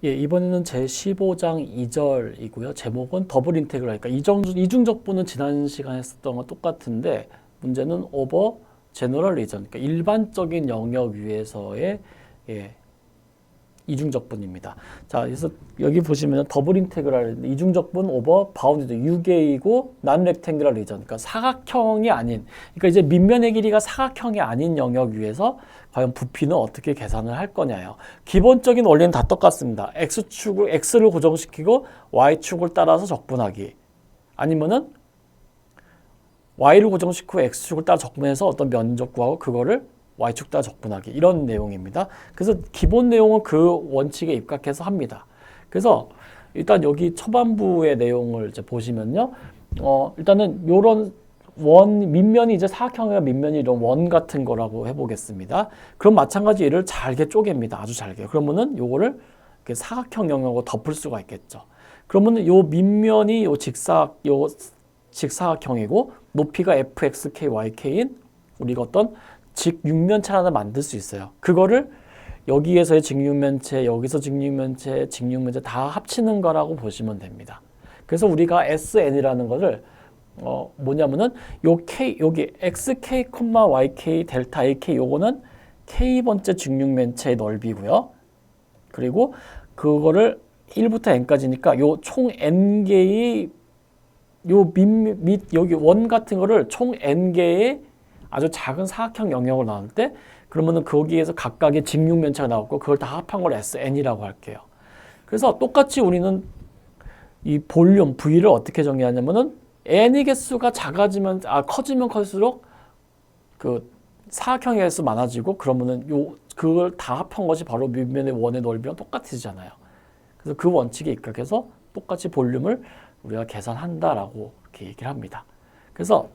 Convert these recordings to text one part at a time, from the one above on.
예, 이번에는 제15장 2절이고요. 제목은 더블 인테그랄. 그러니까 이중적분은 지난 시간에 했었던 건 똑같은데 문제는 오버 제너럴 리전. 그러니까 일반적인 영역 위에서의 예, 이중적분입니다. 자, 그래서 여기 보시면 더블 인테그랄 이중적분 오버 바운디드 6A이고 난 렉탱귤러 리전. 그러니까 사각형이 아닌, 그러니까 이제 밑면의 길이가 사각형이 아닌 영역 위에서 과연 부피는 어떻게 계산을 할 거냐요. 기본적인 원리는 다 똑같습니다. x를 고정시키고 y축을 따라서 적분하기. 아니면은 y를 고정시키고 x축을 따라 적분해서 어떤 면적 구하고 그거를 y축 따라 적분하기. 이런 내용입니다. 그래서 기본 내용은 그 원칙에 입각해서 합니다. 그래서 일단 여기 초반부의 내용을 이제 보시면요. 일단은 요런 밑면이 이제 사각형이나 밑면이 이런 원 같은 거라고 해보겠습니다. 그럼 마찬가지 얘를 잘게 쪼갭니다. 아주 잘게. 그러면은 요거를 이렇게 사각형 영역으로 덮을 수가 있겠죠. 그러면은 요 밑면이 요 직사각형이고 높이가 fxkyK인 우리가 어떤 직육면체를 하나 만들 수 있어요. 그거를 여기에서의 직육면체, 여기서 직육면체, 직육면체 다 합치는 거라고 보시면 됩니다. 그래서 우리가 SN이라는 거를 뭐냐면은 여기 xk, yk, 델타 ak 요거는 k번째 직육면체의 넓이고요. 그리고 그거를 1부터 n까지니까 요 총 n개의 여기 원 같은 거를 총 n개의 아주 작은 사각형 영역을 나눌 때 그러면은 거기에서 각각의 직육면체가 나왔고 그걸 다 합한 걸 SN이라고 할게요. 그래서 똑같이 우리는 이 볼륨 V를 어떻게 정의하냐면은 n의 개수가 커지면 클수록 그 사각형의 개수 많아지고 그러면은 그걸 다 합한 것이 바로 밑면의 원의 넓이랑 똑같아지잖아요. 그래서 그 원칙에 입각해서 똑같이 볼륨을 우리가 계산한다라고 이렇게 얘기를 합니다. 그래서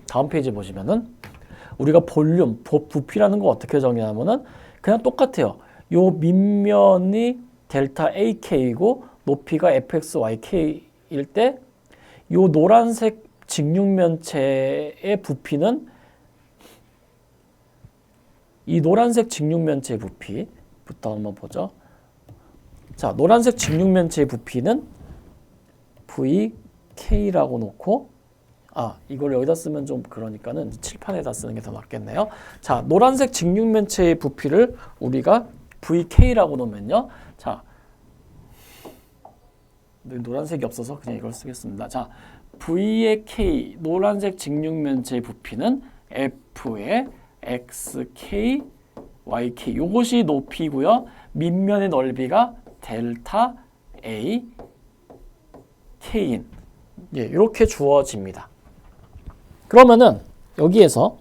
다음 페이지 보시면은 우리가 볼륨, 부피라는 거 어떻게 정의하냐면은 그냥 똑같아요. 요 밑면이 델타 AK이고 높이가 FXYK일 때 요 노란색 직육면체의 부피는 이 노란색 직육면체의 부피부터 한번 보죠. 자, 노란색 직육면체의 부피는 VK라고 놓고 이걸 여기다 쓰면 좀 그러니까는 칠판에다 쓰는 게 더 낫겠네요. 자, 노란색 직육면체의 부피를 우리가 VK라고 놓으면요. 자, 노란색이 없어서 그냥 이걸 쓰겠습니다. 자, V의 K, 노란색 직육면체의 부피는 F의 XK, YK. 요것이 높이고요. 밑면의 넓이가 델타 A, K인. 예, 이렇게 주어집니다. 그러면은 여기에서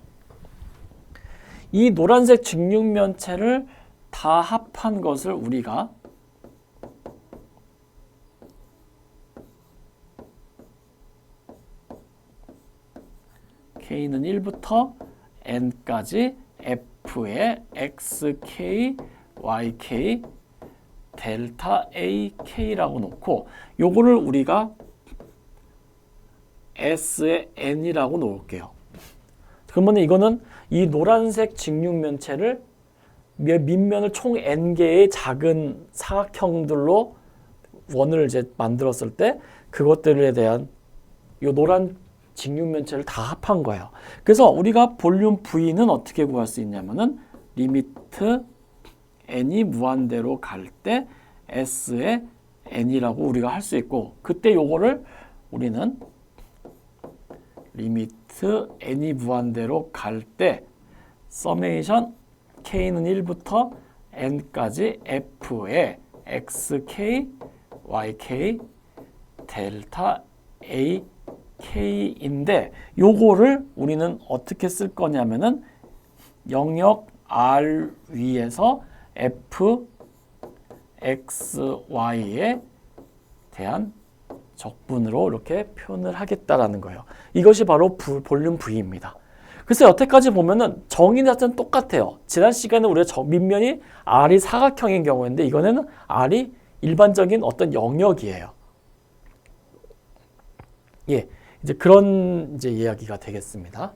이 노란색 직육면체를 다 합한 것을 우리가 K는 1부터 N까지 F의 XK, YK, 델타 AK라고 놓고 요거를 우리가 S의 N이라고 놓을게요. 그러면 이거는 이 노란색 직육면체를 밑면을 총 N개의 작은 사각형들로 원을 이제 만들었을 때 그것들에 대한 요 노란 직육면체를 다 합한 거예요. 그래서 우리가 볼륨 V는 어떻게 구할 수 있냐면은 리미트 N이 무한대로 갈 때 S의 N이라고 우리가 할 수 있고 그때 요거를 우리는 리미트 n이 무한대로 갈 때 서메이션 k는 1부터 n까지 f의 xk, yk, 델타 ak인데 요거를 우리는 어떻게 쓸 거냐면은 영역 r 위에서 f, x, y에 대한 적분으로 이렇게 표현을 하겠다라는 거예요. 이것이 바로 볼륨 V입니다. 그래서 여태까지 보면은 정의 자체는 똑같아요. 지난 시간에 우리가 밑면이 R이 사각형인 경우인데 이거는 R이 일반적인 어떤 영역이에요. 예, 이제 그런 이야기가 되겠습니다.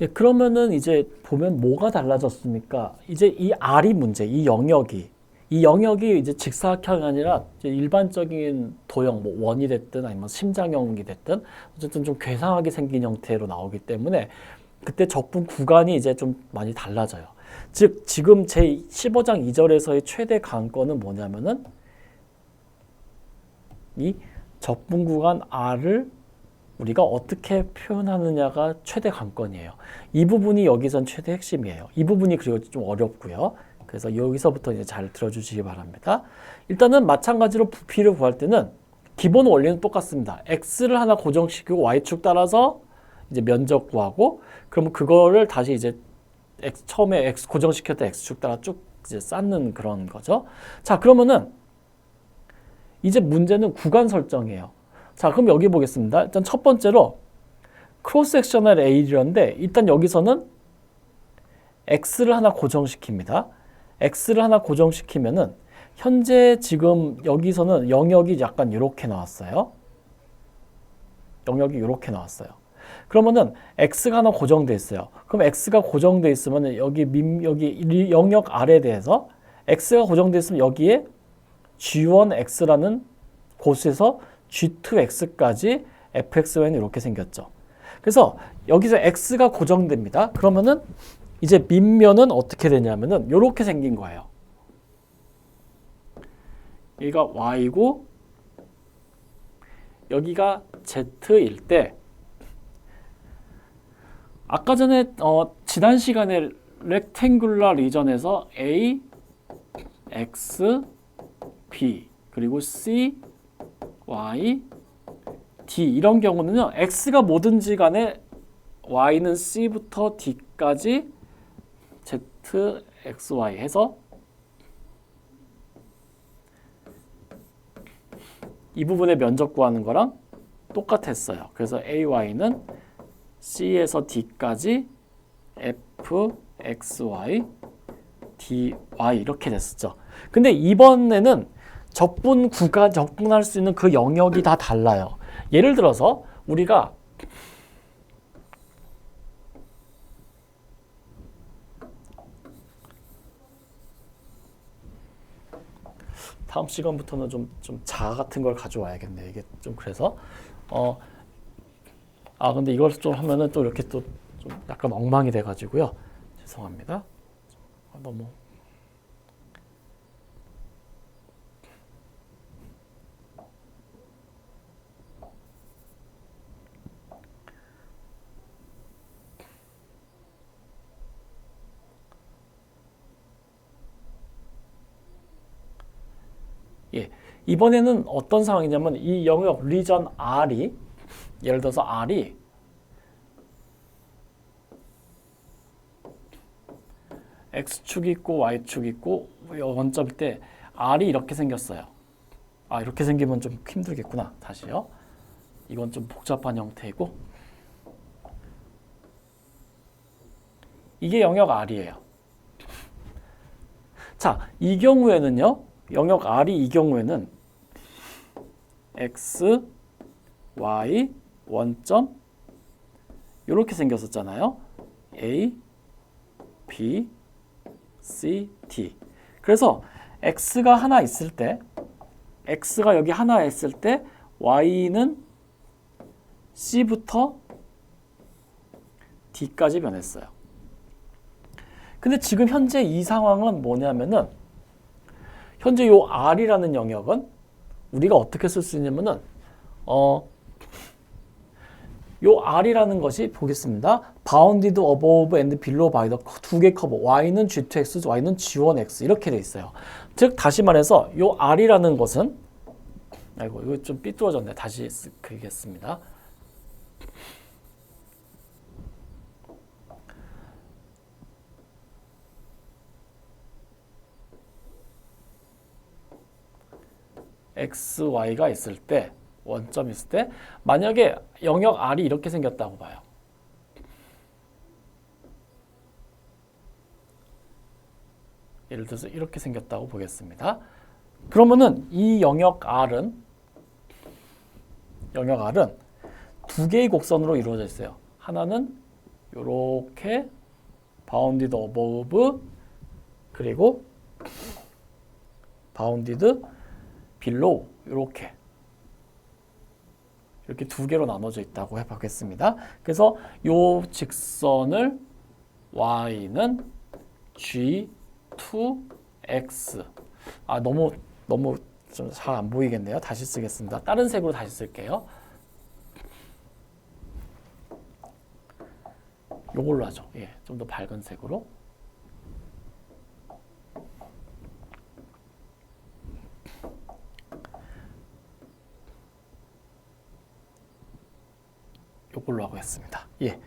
예, 그러면은 이제 보면 뭐가 달라졌습니까? 이제 이 R이 문제, 이 영역이 이제 직사각형이 아니라 이제 일반적인 도형, 뭐 원이 됐든 아니면 심장형이 됐든 어쨌든 좀 괴상하게 생긴 형태로 나오기 때문에 그때 적분 구간이 이제 좀 많이 달라져요. 즉 지금 제 15장 2절에서의 최대 관건은 뭐냐면은 이 적분 구간 R을 우리가 어떻게 표현하느냐가 최대 관건이에요. 이 부분이 여기선 최대 핵심이에요. 이 부분이 그리고 좀 어렵고요. 그래서 여기서부터 이제 잘 들어주시기 바랍니다. 일단은 마찬가지로 부피를 구할 때는 기본 원리는 똑같습니다. x를 하나 고정시키고 y축 따라서 이제 면적 구하고 그러면 그거를 다시 이제 처음에 x 고정시켰던 x축 따라 쭉 이제 쌓는 그런 거죠. 자, 그러면은 이제 문제는 구간 설정이에요. 자, 그럼 여기 보겠습니다. 일단 첫 번째로 크로스 섹셔널 에리어인데 일단 여기서는 x를 하나 고정시킵니다. x를 하나 고정시키면은 현재 지금 여기서는 영역이 약간 이렇게 나왔어요. 영역이 이렇게 나왔어요. 그러면은 x가 하나 고정돼 있어요. 그럼 x가 고정돼 있으면 여기 여기 영역 R에 대해서 x가 고정돼 있으면 여기에 g1x라는 곳에서 g2x까지 fxy는 이렇게 생겼죠. 그래서 여기서 x가 고정됩니다. 그러면은 이제 밑면은 어떻게 되냐면은 이렇게 생긴 거예요. 여기가 y고 여기가 z일 때 아까 전에 지난 시간에 렉탱귤러 리전에서 a, x, b 그리고 c, y, d 이런 경우는요. x가 뭐든지 간에 y는 c부터 d까지 z, x, y 해서 이 부분의 면적 구하는 거랑 똑같았어요. 그래서 ay는 c에서 d까지 f, x, y, dy 이렇게 됐었죠. 근데 이번에는 적분할 수 있는 그 영역이 다 달라요. 예를 들어서 우리가 다음 시간부터는 좀 자 같은 걸 가져와야겠네. 이게 좀 그래서 근데 이걸 좀 하면은 또 이렇게 또 좀 약간 엉망이 돼가지고요. 죄송합니다. 너무 예, 이번에는 어떤 상황이냐면 이 영역 리전 R이 예를 들어서 R이 X축이 있고 Y축이 있고 원점일 때 R이 이렇게 생겼어요. 이렇게 생기면 좀 힘들겠구나. 다시요. 이건 좀 복잡한 형태이고 이게 영역 R이에요. 자, 이 경우에는요. 영역 R이 이 경우에는 X, Y, 원점 이렇게 생겼었잖아요. A, B, C, D. 그래서 X가 하나 있을 때 X가 여기 하나 있을 때 Y는 C부터 D까지 변했어요. 근데 지금 현재 이 상황은 뭐냐면은 현재 요 R이라는 영역은 우리가 어떻게 쓸 수 있냐면은 요 R이라는 것이 보겠습니다. bounded above and below by the 두 개 커버 y는 g2x, y는 g1x 이렇게 돼 있어요. 즉 다시 말해서 요 R이라는 것은 이거 좀 삐뚤어졌네. 다시 쓰겠습니다. x, y가 있을 때 원점 있을 때 만약에 영역 R이 이렇게 생겼다고 봐요. 예를 들어서 이렇게 생겼다고 보겠습니다. 그러면은 이 영역 R은 두 개의 곡선으로 이루어져 있어요. 하나는 요렇게 bounded above 그리고 bounded below 이렇게 두 개로 나눠져 있다고 해보겠습니다. 그래서 요 직선을 y는 g2x 너무 좀 잘 안 보이겠네요. 다시 쓰겠습니다. 다른 색으로 다시 쓸게요. 요걸로 하죠. 예, 좀 더 밝은 색으로. 요걸로 하겠습니다. 예.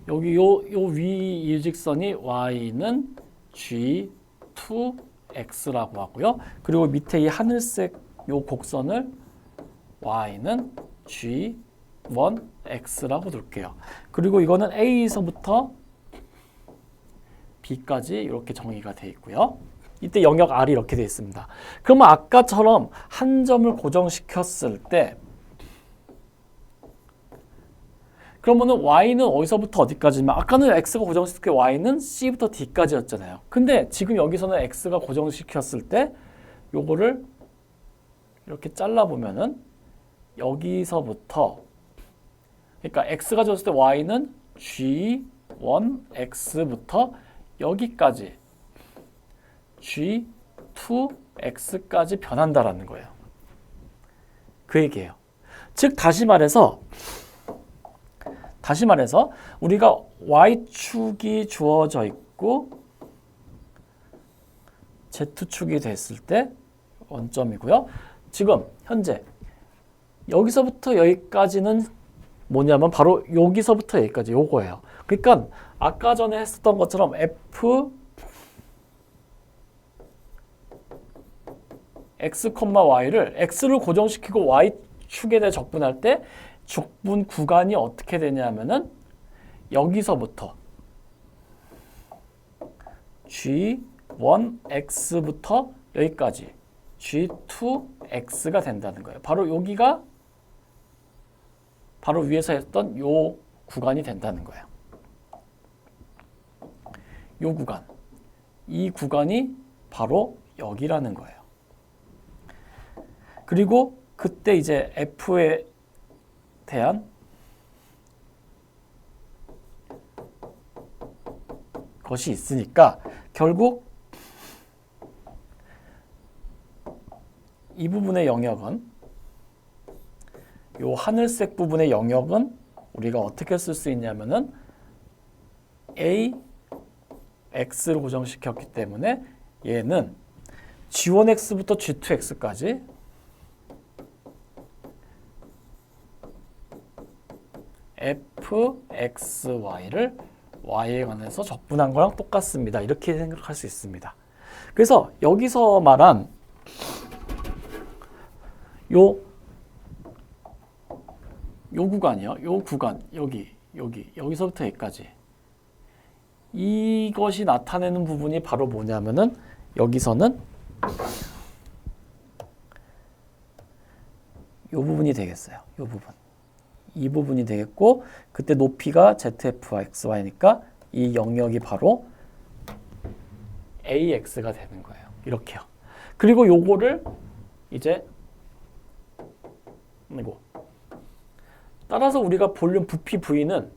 여기 요 위 이 직선이 y는 g2x라고 하고요. 그리고 밑에 이 하늘색 요 곡선을 y는 g1x라고 둘게요. 그리고 이거는 a에서부터 b까지 이렇게 정의가 되어 있고요. 이때 영역 R이 이렇게 되어 있습니다. 그러면 아까처럼 한 점을 고정시켰을 때 그러면은 y는 어디서부터 어디까지면 아까는 x가 고정시켰을 때 y는 c부터 d까지였잖아요. 근데 지금 여기서는 x가 고정시켰을 때 요거를 이렇게 잘라보면은 여기서부터 그러니까 x가 줬을 때 y는 g1x부터 여기까지 g2x까지 변한다라는 거예요. 그 얘기예요. 즉 다시 말해서 우리가 y축이 주어져 있고 z축이 됐을 때 원점이고요. 지금 현재 여기서부터 여기까지는 뭐냐면 바로 여기서부터 여기까지 요거예요. 그러니까 아까 전에 했었던 것처럼 f x, y를 x를 고정시키고 y축에 대해 적분할 때 적분 구간이 어떻게 되냐면은 여기서부터 g1x부터 여기까지 g2x가 된다는 거예요. 바로 여기가 바로 위에서 했던 요 구간이 된다는 거예요. 요 구간. 이 구간이 바로 여기라는 거예요. 그리고 그때 이제 f에 대한 것이 있으니까 결국 이 부분의 영역은 요 하늘색 부분의 영역은 우리가 어떻게 쓸 수 있냐면은 a x를 고정시켰기 때문에 얘는 g1x부터 g2x까지 fxy를 y에 관해서 적분한 거랑 똑같습니다. 이렇게 생각할 수 있습니다. 그래서 여기서 말한 요 구간이요. 요 구간 여기서부터 여기까지 이것이 나타내는 부분이 바로 뭐냐면은 여기서는 요 부분이 되겠어요. 요 부분. 이 부분이 되겠고 그때 높이가 ZF와 XY니까 이 영역이 바로 AX가 되는 거예요. 이렇게요. 그리고 요거를 이제 이거 따라서 우리가 볼륨 부피 V는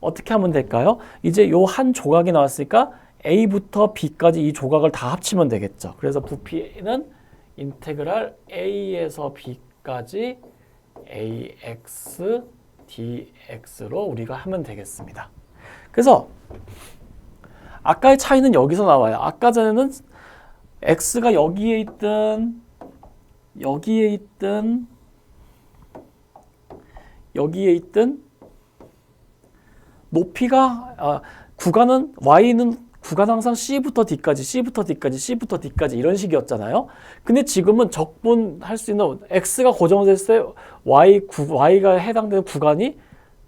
어떻게 하면 될까요? 이제 요 한 조각이 나왔으니까 A부터 B까지 이 조각을 다 합치면 되겠죠. 그래서 부피는 인테그랄 A에서 B까지 AX DX로 우리가 하면 되겠습니다. 그래서 아까의 차이는 여기서 나와요. 아까 전에는 X가 여기에 있든 여기에 있든 높이가 구간은 Y는 구간 항상 C부터 D까지 이런 식이었잖아요. 근데 지금은 적분할 수 있는 X가 고정됐을 때 Y가 해당되는 구간이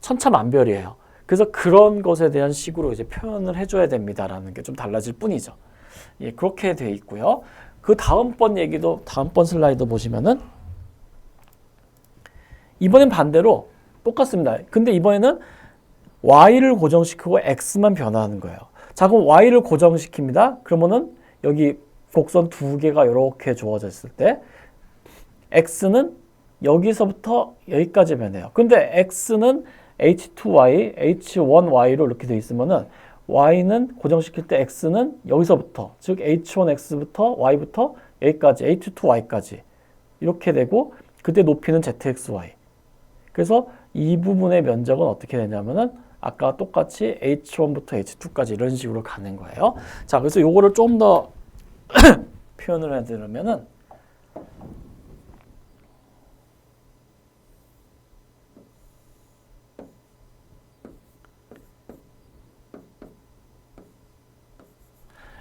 천차만별이에요. 그래서 그런 것에 대한 식으로 이제 표현을 해줘야 됩니다라는 게 좀 달라질 뿐이죠. 예, 그렇게 돼 있고요. 그 다음번 슬라이드 보시면은 이번엔 반대로 똑같습니다. 근데 이번에는 y를 고정시키고 x만 변화하는 거예요. 자, 그럼 y를 고정시킵니다. 그러면은 여기 곡선 두 개가 이렇게 주어졌을 때 x는 여기서부터 여기까지 변해요. 근데 x는 h2y, h1y로 이렇게 돼 있으면은 y는 고정시킬 때 x는 여기서부터, 즉 h1x부터 y부터 여기까지, h2y까지 이렇게 되고, 그때 높이는 zxy. 그래서 이 부분의 면적은 어떻게 되냐면은 아까 똑같이 h1부터 h2까지 이런 식으로 가는 거예요. 자, 그래서 요거를 좀 더 표현을 해드리면은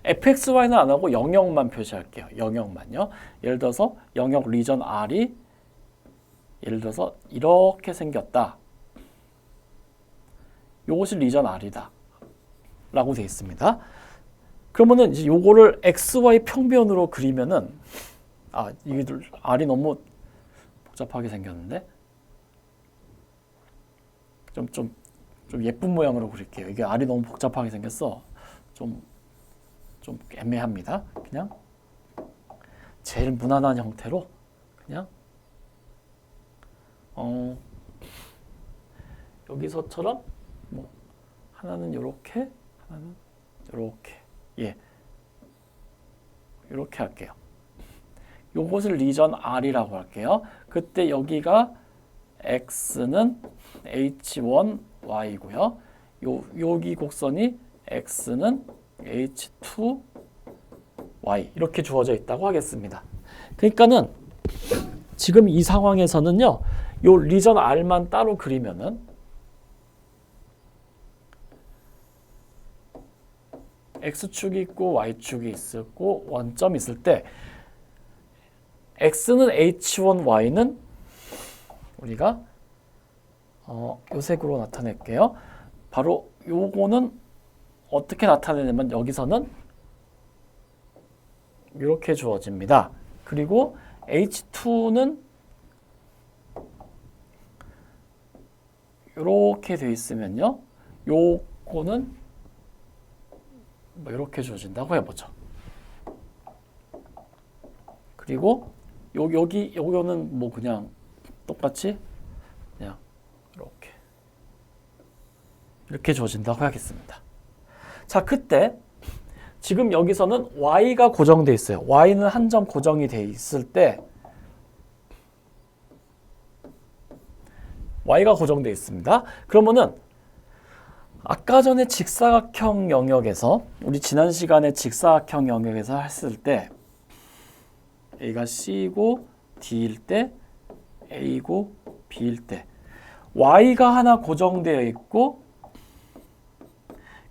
fxy는 안 하고 영역만 표시할게요. 영역만요. 예를 들어서 영역 리전 R이 예를 들어서 이렇게 생겼다. 요것이 리전 R이다. 라고 되어 있습니다. 그러면은 이제 요거를 xy 평면으로 그리면은 이게 R이 너무 복잡하게 생겼는데 좀 예쁜 모양으로 그릴게요. 이게 R이 너무 복잡하게 생겼어. 좀 애매합니다. 그냥 제일 무난한 형태로 그냥 여기서처럼 뭐 하나는 요렇게, 하나는 요렇게, 요렇게 할게요. 요것을 리전 R이라고 할게요. 그때 여기가 x는 h1y고요. 여기 곡선이 x는 h2y 이렇게 주어져 있다고 하겠습니다. 그러니까는 지금 이 상황에서는요, 요 리전 R만 따로 그리면은 x축이 있고 y축이 있고 원점이 있을 때 x는 h1, y는 우리가 요 색으로 나타낼게요. 바로 요거는 어떻게 나타내냐면 여기서는 이렇게 주어집니다. 그리고 h2는 이렇게 돼 있으면요, 요거는 뭐 이렇게 주어진다고 해보죠. 그리고 요거는 뭐 그냥 똑같이 그냥 이렇게 주어진다고 하겠습니다. 자, 그때 지금 여기서는 y가 고정돼 있어요. y는 한 점 고정이 돼 있을 때 y가 고정돼 있습니다. 그러면은 아까 전에 직사각형 영역에서 우리 지난 시간에 직사각형 영역에서 했을 때 A가 C고 D일 때 A고 B일 때 Y가 하나 고정되어 있고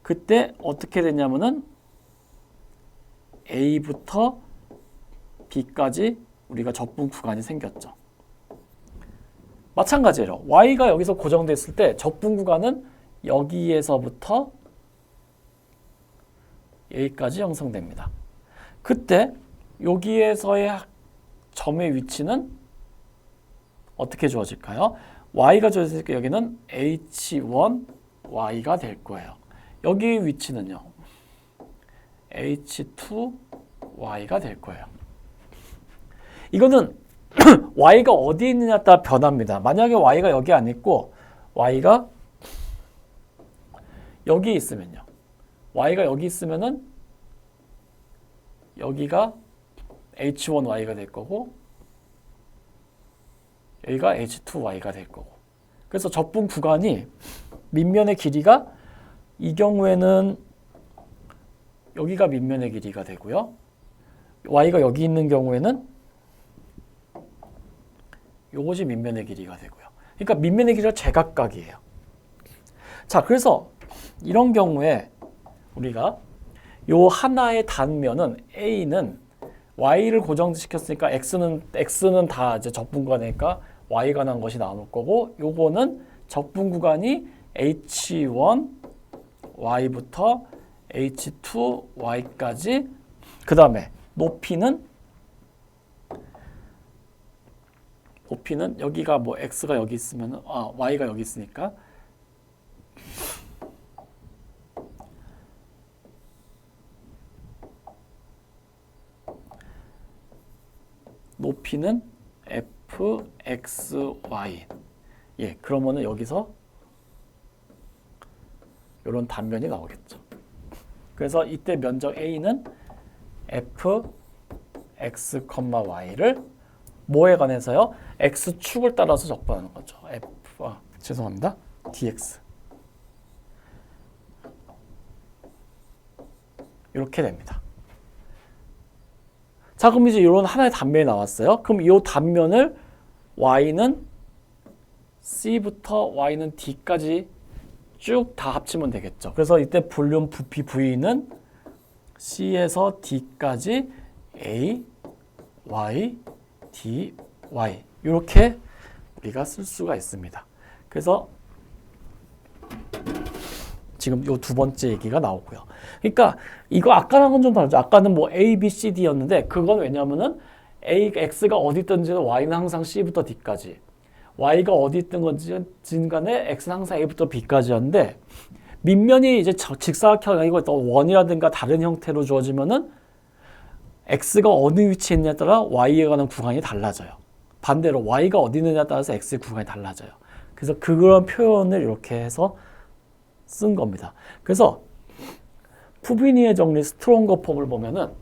그때 어떻게 되냐면은 A부터 B까지 우리가 접분 구간이 생겼죠. 마찬가지로 Y가 여기서 고정됐을 때 접분 구간은 여기에서부터 여기까지 형성됩니다. 그때 여기에서의 점의 위치는 어떻게 주어질까요? Y가 주어졌으니까 여기는 H1Y가 될 거예요. 여기 위치는요, H2Y가 될 거예요. 이거는 Y가 어디에 있느냐에 따라 변합니다. 만약에 Y가 여기 안 있고 Y가 여기 있으면요, Y가 여기 있으면은 여기가 H1Y가 될 거고 여기가 H2Y가 될 거고, 그래서 접분 구간이 밑면의 길이가 이 경우에는 여기가 밑면의 길이가 되고요, Y가 여기 있는 경우에는 이것이 밑면의 길이가 되고요. 그러니까 밑면의 길이가 제각각이에요. 자, 그래서 이런 경우에 우리가 요 하나의 단면은 A는 Y를 고정시켰으니까 X는 다 이제 접분 구간이니까 Y가 난 것이 나올 거고, 요거는 접분 구간이 H1Y부터 H2Y까지, 그 다음에 높이는 높이는 여기가 뭐 x가 여기 있으면 y가 여기 있으니까 높이는 fxy. 예, 그러면은 여기서 이런 단면이 나오겠죠. 그래서 이때 면적 a는 fx, y를 뭐에 관해서요? x축을 따라서 적분하는 거죠. 죄송합니다. dx. 이렇게 됩니다. 자, 그럼 이제 이런 하나의 단면이 나왔어요. 그럼 이 단면을 y는 c부터 y는 d까지 쭉 다 합치면 되겠죠. 그래서 이때 볼륨 부피 v는 c에서 d까지 a, y, dy 이렇게 우리가 쓸 수가 있습니다. 그래서 지금 요 두 번째 얘기가 나오고요. 그러니까 이거 아까랑은 좀 다르죠. 아까는 뭐 A, B, C, D였는데 그건 왜냐면은 X가 어디 있든지는 Y는 항상 C부터 D까지, Y가 어디 있든 건지 간에 X는 항상 A부터 B까지였는데 밑면이 이제 직사각형이 아니고 또 원이라든가 다른 형태로 주어지면은 X가 어느 위치에 있느냐에 따라 Y에 관한 구간이 달라져요. 반대로 Y가 어디 있느냐에 따라서 X의 구간이 달라져요. 그래서 그런 표현을 이렇게 해서 쓴 겁니다. 그래서 푸비니의 정리 스트롱거 폼을 보면은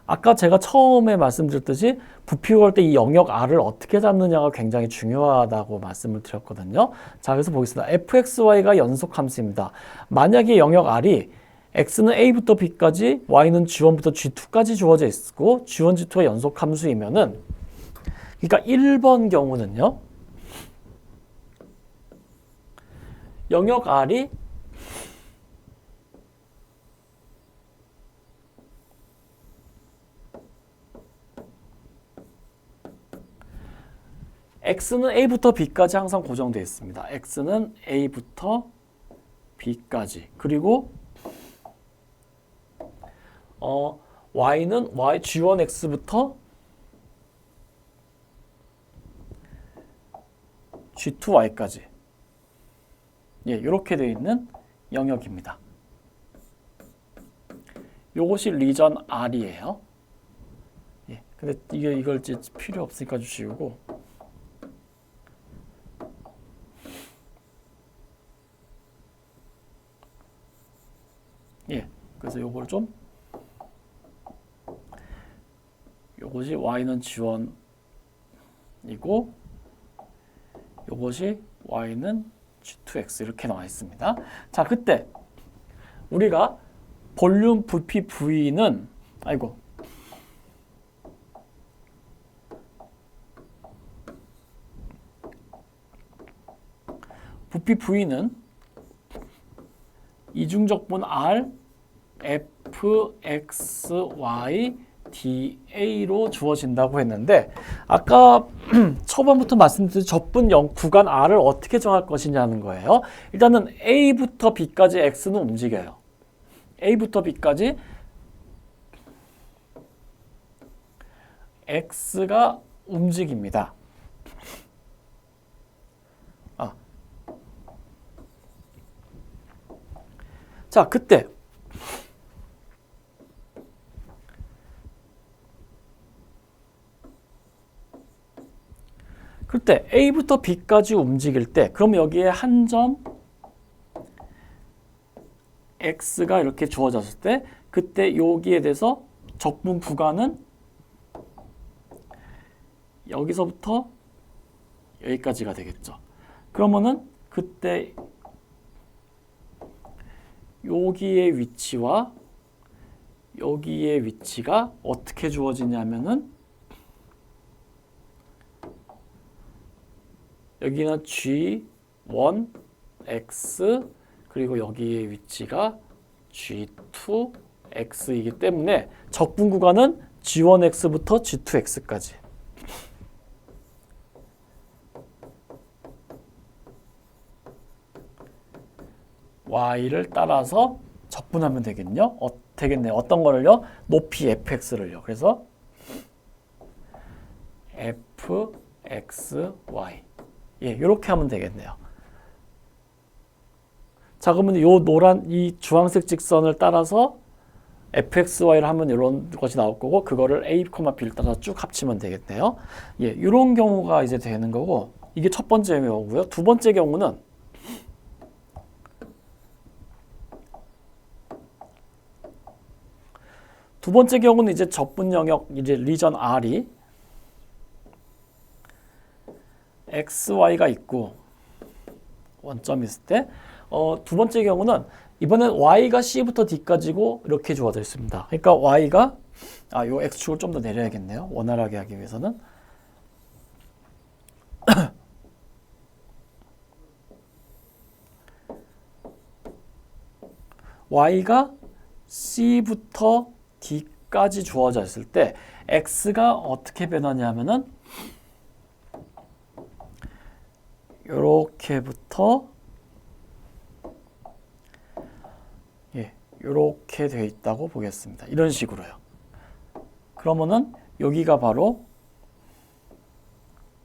아까 제가 처음에 말씀드렸듯이 부피 구할 때 이 영역 R을 어떻게 잡느냐가 굉장히 중요하다고 말씀을 드렸거든요. 자, 그래서 보겠습니다. fxy가 연속함수입니다. 만약에 영역 R이 x는 a부터 b까지, y는 g1부터 g2까지 주어져 있고 g1, g2가 연속함수이면은 그러니까 1번 경우는요. 영역 R이 x는 a부터 b까지 항상 고정되어 있습니다. x는 a부터 b까지. 그리고 y는 g1x부터 g2y까지. 예, 이렇게 되어 있는 영역입니다. 요것이 리전 R이에요. 예, 근데 이걸 이제 필요 없으니까 지우고. 예, 그래서 요걸 좀 요것이 y는 g1이고 요것이 y는 g2x 이렇게 나와 있습니다. 자, 그때 우리가 볼륨 부피 v는 부피 v는 이중적분 R f x y dA로 주어진다고 했는데 아까 초반부터 말씀드린 적분 구간 R을 어떻게 정할 것이냐는 거예요. 일단은 A부터 B까지 X는 움직여요. A부터 B까지 X가 움직입니다. 자, 그때 A부터 B까지 움직일 때 그럼 여기에 한 점 X가 이렇게 주어졌을 때 그때 여기에 대해서 적분 구간은 여기서부터 여기까지가 되겠죠. 그러면은 그때 여기의 위치와 여기의 위치가 어떻게 주어지냐면은 여기는 G1X 그리고 여기의 위치가 G2X이기 때문에 적분 구간은 G1X부터 G2X까지. Y를 따라서 적분하면 되겠네요. 되겠네요. 어떤 거를요? 높이 fx를요. 그래서 fxy. 예, 이렇게 하면 되겠네요. 자, 그러면 요 노란 이 주황색 직선을 따라서 fxy를 하면 이런 것이 나올 거고, 그거를 a, b를 따라 쭉 합치면 되겠네요. 예, 이런 경우가 이제 되는 거고, 이게 첫 번째 경우고요. 두 번째 경우는 이제 접분 영역, 이제 리전 R이 XY가 있고 원점이 있을 때, 두 번째 경우는 이번엔 Y가 C부터 D까지고 이렇게 주어져 있습니다. 그러니까 Y가, 요 X축을 좀 더 내려야겠네요. 원활하게 하기 위해서는. Y가 C부터 D까지 주어져 있을 때 X가 어떻게 변하냐면은 요렇게부터 요렇게 되어 있다고 보겠습니다. 이런 식으로요. 그러면은 여기가 바로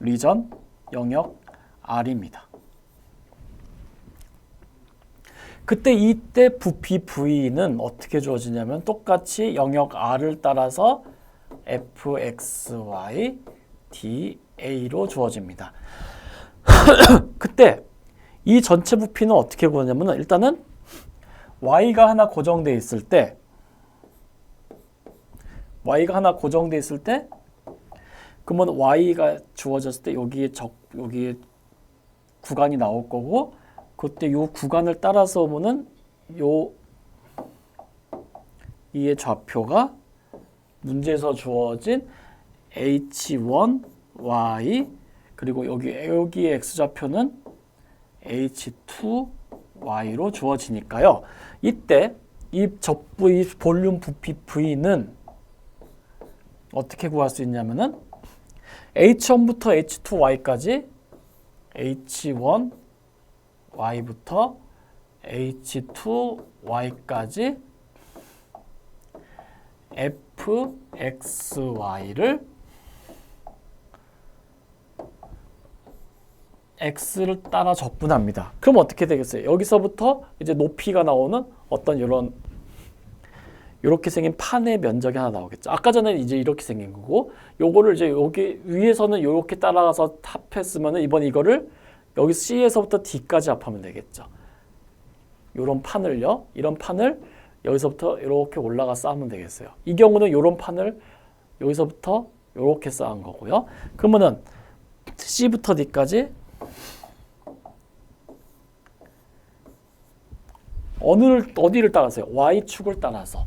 리전 영역 R입니다. 그때 이때 부피 V는 어떻게 주어지냐면 똑같이 영역 R을 따라서 fxy da로 주어집니다. 그때 이 전체 부피는 어떻게 구하냐면 일단은 y가 하나 고정되어 있을 때 그러면 y가 주어졌을 때 여기에 구간이 나올 거고, 그때 요 구간을 따라서 오면은 이의 좌표가 문제에서 주어진 h1y, 그리고 여기의 x좌표는 h2y로 주어지니까요. 이때 이 볼륨 부피 v는 어떻게 구할 수 있냐면은 h1부터 h2y까지 h1y부터 h2y까지 fxy를 x를 따라 적분합니다. 그럼 어떻게 되겠어요? 여기서부터 이제 높이가 나오는 어떤 이렇게 생긴 판의 면적이 하나 나오겠죠. 아까 전에 이제 이렇게 생긴 거고, 요거를 이제 여기 위에서는 이렇게 따라가서 합했으면은 이번 이거를 여기 C에서부터 D까지 합하면 되겠죠. 이런 판을요. 이런 판을 여기서부터 이렇게 올라가 쌓으면 되겠어요. 이 경우는 이런 판을 여기서부터 이렇게 쌓은 거고요. 그러면은 C부터 D까지 어디를 따라서요? Y축을 따라서.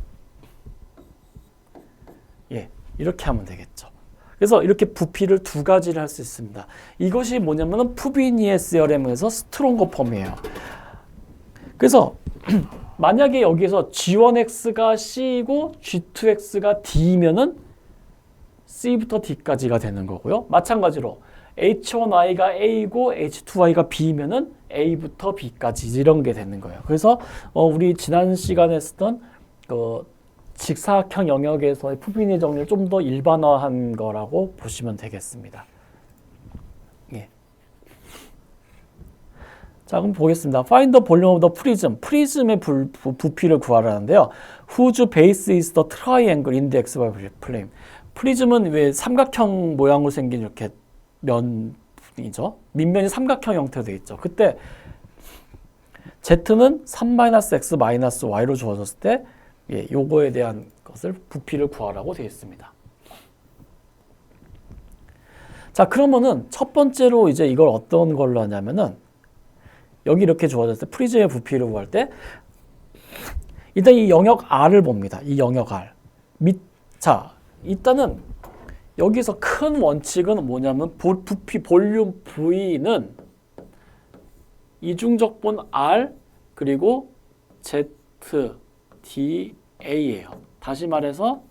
예, 이렇게 하면 되겠죠. 그래서 이렇게 부피를 두 가지를 할 수 있습니다. 이것이 뭐냐면은 푸비니에 스어렘에서 스트롱거 폼이에요. 그래서 만약에 여기서 G1x가 C이고 G2x가 D면은 C부터 D까지가 되는 거고요. 마찬가지로 H1y가 A이고 H2y가 B면은 A부터 B까지 이런 게 되는 거예요. 그래서 우리 지난 시간에 쓰던 직사각형 영역에서의 푸비니 정리를 좀 더 일반화한 거라고 보시면 되겠습니다. 예. 자, 그럼 보겠습니다. Find the volume of the prism. 프리즘의 부피를 구하라는데요. Whose base is the triangle in the xy plane. 프리즘은 왜 삼각형 모양으로 생긴 이렇게 면이죠. 밑면이 삼각형 형태로 되어 있죠. 그때 Z는 3-x-y로 주어졌을 때 요거에 대한 것을 부피를 구하라고 되어 있습니다. 자, 그러면은 첫 번째로 이제 이걸 어떤 걸로 하냐면은 여기 이렇게 주어졌을 때 프리즘의 부피를 구할 때 일단 이 영역 R을 봅니다. 이 영역 R. 자, 일단은 여기서 큰 원칙은 뭐냐면 부피 볼륨 V는 이중적분 R 그리고 Z, DA예요. 다시 말해서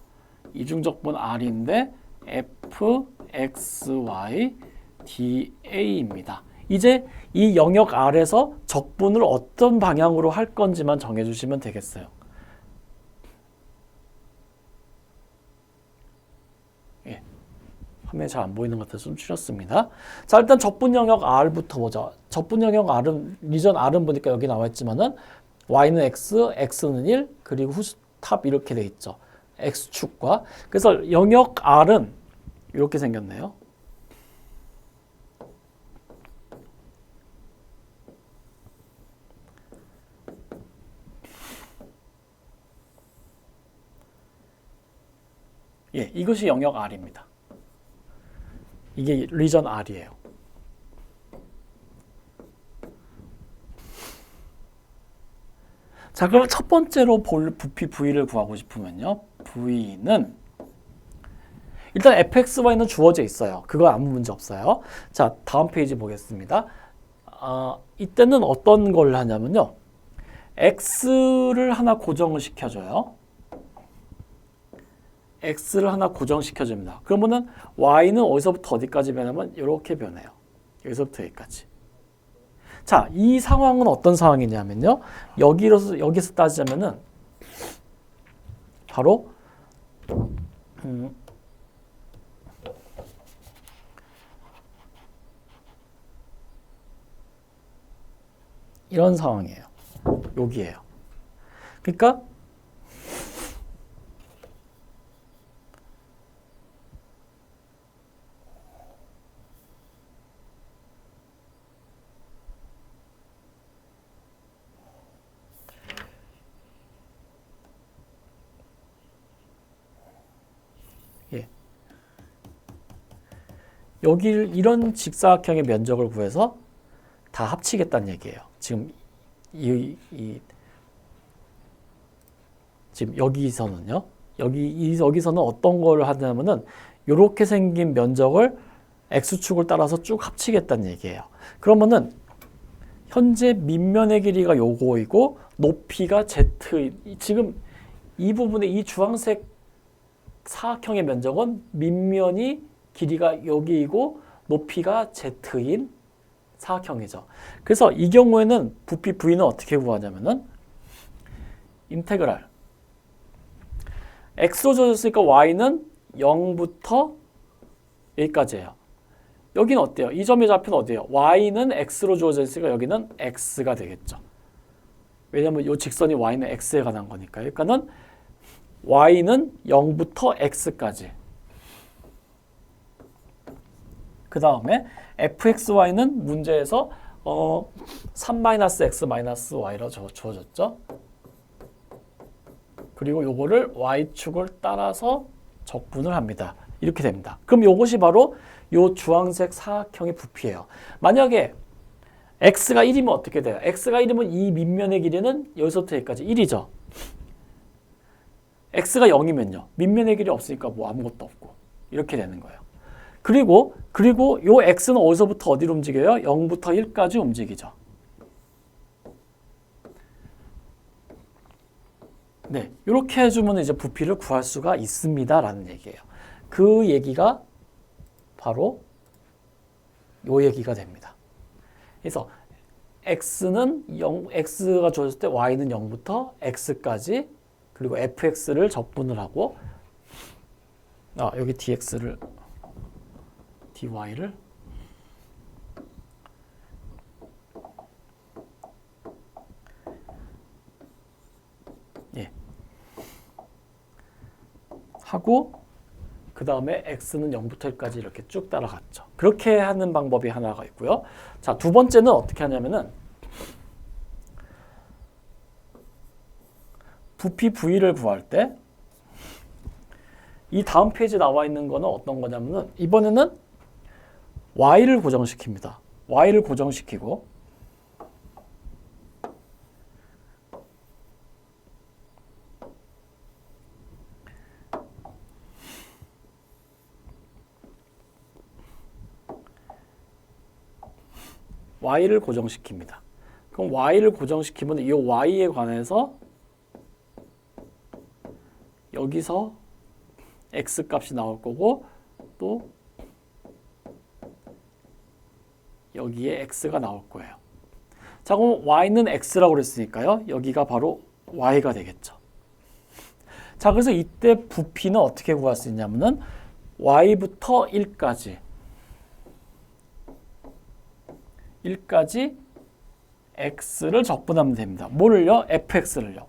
이중적분 R인데 FXY, DA입니다. 이제 이 영역 R에서 적분을 어떤 방향으로 할 건지만 정해주시면 되겠어요. 화면이 잘 안 보이는 것 같아서 좀 줄였습니다. 자, 일단 적분 영역 R부터 보자. 적분 영역 R은, 리전 R은 보니까 여기 나와 있지만은 Y는 X, X는 1, 그리고 탑 이렇게 돼 있죠. X축과. 그래서 영역 R은 이렇게 생겼네요. 예, 이것이 영역 R입니다. 이게 리전 R이에요. 자, 그럼 첫 번째로 볼 부피 V를 구하고 싶으면요. V는 일단 fxy는 주어져 있어요. 그거 아무 문제 없어요. 자, 다음 페이지 보겠습니다. 이때는 어떤 걸 하냐면요. x를 하나 고정을 시켜줘요. x를 하나 고정시켜줍니다. 그러면은 y는 어디서부터 어디까지 변하면 이렇게 변해요. 여기서부터 여기까지. 자, 이 상황은 어떤 상황이냐면요. 여기서 따지자면은 바로 이런 상황이에요. 여기에요. 그러니까 여기 이런 직사각형의 면적을 구해서 다 합치겠다는 얘기예요. 지금 지금 여기서는요. 여기서는 어떤 걸 하냐면은 이렇게 생긴 면적을 x축을 따라서 쭉 합치겠다는 얘기예요. 그러면은 현재 밑면의 길이가 요거이고 높이가 z. 지금 이 부분에 이 주황색 사각형의 면적은 밑면이 길이가 여기이고 높이가 z인 사각형이죠. 그래서 이 경우에는 부피 V는 어떻게 구하냐면은 인테그랄 x로 주어졌으니까 y는 0부터 여기까지예요. 여기는 어때요? 이 점의 좌표는 어디예요? y는 x로 주어져 있으니까 여기는 x가 되겠죠. 왜냐면 이 직선이 y는 x에 관한 거니까. 그러니까는 y는 0부터 x까지. 그 다음에 fxy는 문제에서 3-x-y로 주어졌죠. 그리고 요거를 y축을 따라서 적분을 합니다. 이렇게 됩니다. 그럼 요것이 바로 요 주황색 사각형의 부피예요. 만약에 x가 1이면 어떻게 돼요? x가 1이면 이 밑면의 길이는 여기서부터 여기까지 1이죠. x가 0이면요. 밑면의 길이 없으니까 뭐 아무것도 없고 이렇게 되는 거예요. 그리고 요 x는 어디서부터 어디로 움직여요? 0부터 1까지 움직이죠. 네, 이렇게 해주면 이제 부피를 구할 수가 있습니다라는 얘기예요. 그 얘기가 바로 요 얘기가 됩니다. 그래서 x는 0, x가 주어졌을 때 y는 0부터 x까지 그리고 fx를 적분을 하고 여기 dx를 dy를 하고 그 다음에 x는 0부터 1까지 이렇게 쭉 따라갔죠. 그렇게 하는 방법이 하나가 있고요. 자, 두 번째는 어떻게 하냐면은 부피 V를 구할 때 이 다음 페이지에 나와 있는 거는 어떤 거냐면은 이번에는 y를 고정시킵니다. y를 고정시키고 y를 고정시킵니다. 그럼 y를 고정시키면 이 y에 관해서 여기서 x 값이 나올 거고 또 여기에 x가 나올 거예요. 자, 그럼 y는 x라고 그랬으니까요. 여기가 바로 y가 되겠죠. 자, 그래서 이때 부피는 어떻게 구할 수 있냐면은 y부터 1까지 x를 적분하면 됩니다. 뭐를요? fx를요.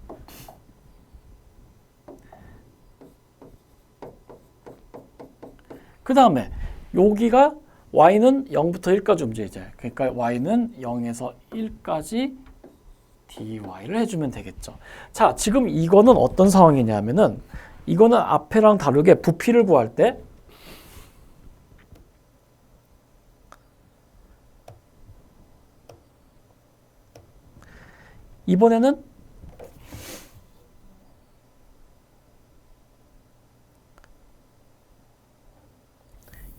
그 다음에 여기가 y는 0부터 1까지 움직이죠. 그러니까 y는 0에서 1까지 dy를 해주면 되겠죠. 자, 지금 이거는 어떤 상황이냐면은 이거는 앞에랑 다르게 부피를 구할 때 이번에는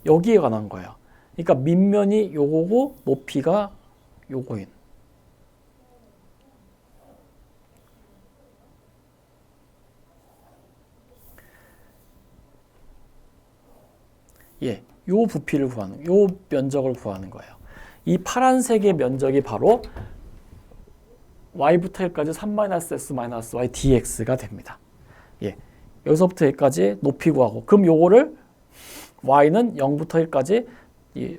여기에 관한 거예요. 그러니까 밑면이 요거고 높이가 요거인. 예, 요 부피를 구하는, 요 면적을 구하는 거예요. 이 파란색의 면적이 바로 y부터 1까지 3-x-y dx가 됩니다. 예, 여기서부터 여기까지 높이 구하고, 그럼 요거를 y는 0부터 1까지,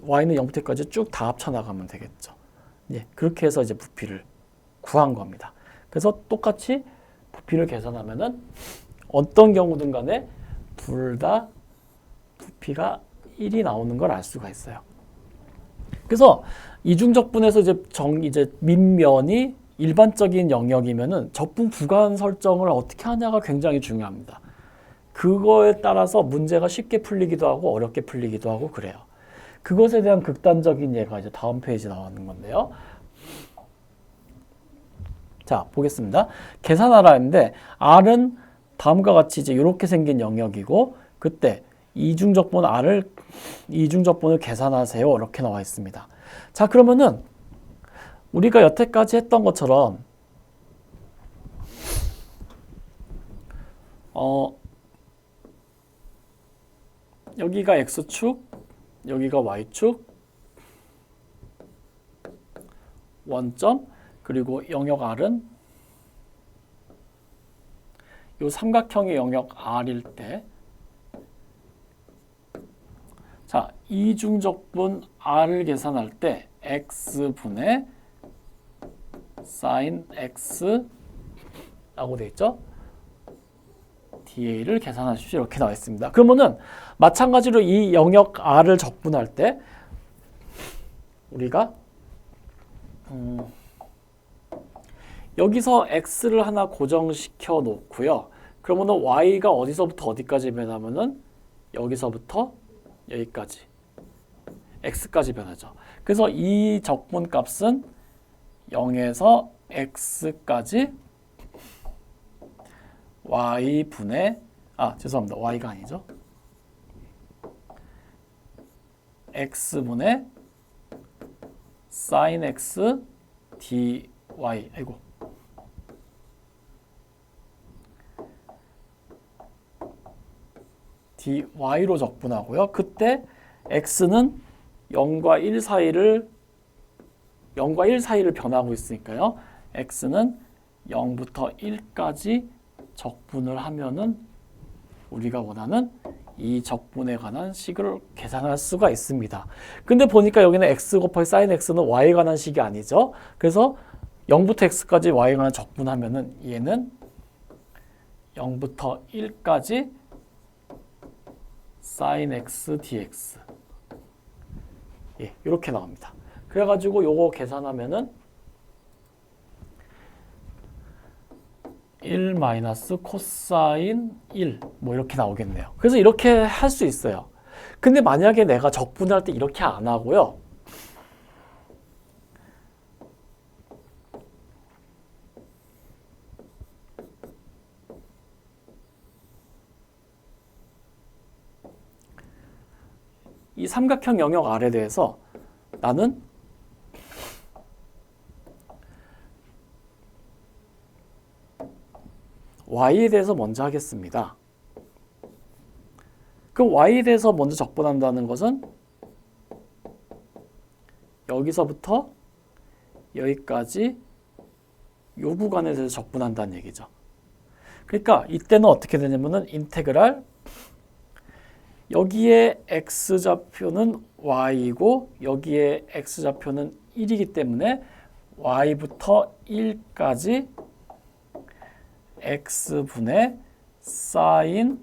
y는 0부터 1까지 쭉 다 합쳐 나가면 되겠죠. 예, 그렇게 해서 이제 부피를 구한 겁니다. 그래서 똑같이 부피를 계산하면은 어떤 경우든 간에 둘 다 부피가 1이 나오는 걸 알 수가 있어요. 그래서 이중적분에서 이제 밑면이 일반적인 영역이면은 적분 구간 설정을 어떻게 하냐가 굉장히 중요합니다. 그거에 따라서 문제가 쉽게 풀리기도 하고 어렵게 풀리기도 하고 그래요. 그것에 대한 극단적인 예가 이제 다음 페이지 나오는 건데요. 자, 보겠습니다. 계산하라 했는데 R은 다음과 같이 이제 이렇게 생긴 영역이고 그때 이중적분을 계산하세요. 이렇게 나와 있습니다. 자, 그러면은 우리가 여태까지 했던 것처럼 여기가 x축, 여기가 y축, 원점, 그리고 영역 R은 이 삼각형의 영역 R일 때, 자, 이중적분 R을 계산할 때 x분의 sin x라고 돼 있죠? da를 계산하십시오. 이렇게 나와 있습니다. 그러면은 마찬가지로 이 영역 R을 적분할 때 우리가 여기서 x를 하나 고정시켜 놓고요. 그러면은 y가 어디서부터 어디까지 변하면은 여기서부터 여기까지 x까지 변하죠. 그래서 이 적분 값은 0에서 x까지 y분의 죄송합니다. y가 아니죠. x분의 sin x dy dy로 적분하고요. 그때 x는 0과 1 사이를 변하고 있으니까요. x는 0부터 1까지 적분을 하면은 우리가 원하는 이 적분에 관한 식을 계산할 수가 있습니다. 근데 보니까 여기는 x 곱하기 sin x는 y에 관한 식이 아니죠. 그래서 0부터 x까지 y에 관한 적분하면은 얘는 0부터 1까지 sin x dx 이렇게 나옵니다. 그래가지고 요거 계산하면은 1 마이너스 코사인 1 뭐 이렇게 나오겠네요. 그래서 이렇게 할 수 있어요. 근데 만약에 내가 적분할 때 이렇게 안 하고요. 이 삼각형 영역 R에 대해서 나는 y에 대해서 먼저 하겠습니다. 그럼 y에 대해서 먼저 적분한다는 것은 여기서부터 여기까지 요 구간에 대해서 적분한다는 얘기죠. 그러니까 이때는 어떻게 되냐면은 인테그랄 여기에 x좌표는 y이고 여기에 x좌표는 1이기 때문에 y부터 1까지 x분의 sin